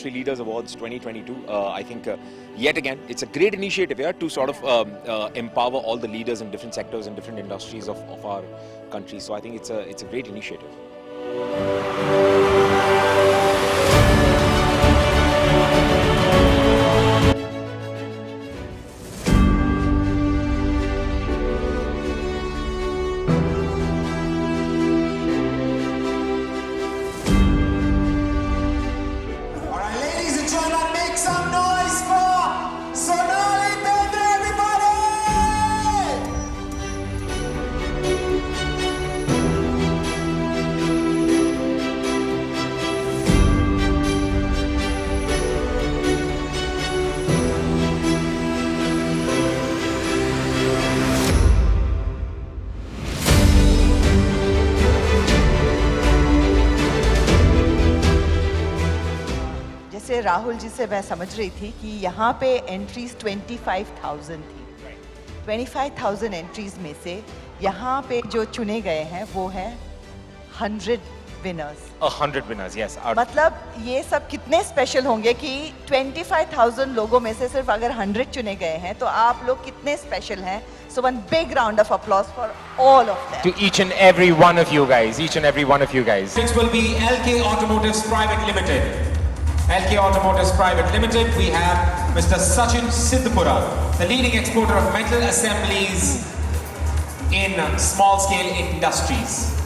Industry Leaders Awards 2022. I think yet again, it's a great initiative here to sort of empower all the leaders in different sectors and different industries of our country. So I think it's a great initiative. जैसे राहुल जी से मैं समझ रही थी कि यहाँ पे entries 25,000 थी। 25,000 एंट्रीज में से यहाँ पे जो चुने गए हैं वो हैं 100 विनर्स। 100 winners, yes. मतलब ये सब कितने स्पेशल होंगे कि 25,000 लोगों में से सिर्फ अगर 100 चुने गए हैं तो आप लोग कितने स्पेशल हैं। So one big round of applause for all of them. To each and every one of you guys, each and every one of you guys. Next will be LK Automotives Private Limited. LK Automotives Private Limited, we have Mr. Sachin Siddhapura, the leading exporter of metal assemblies in small scale industries.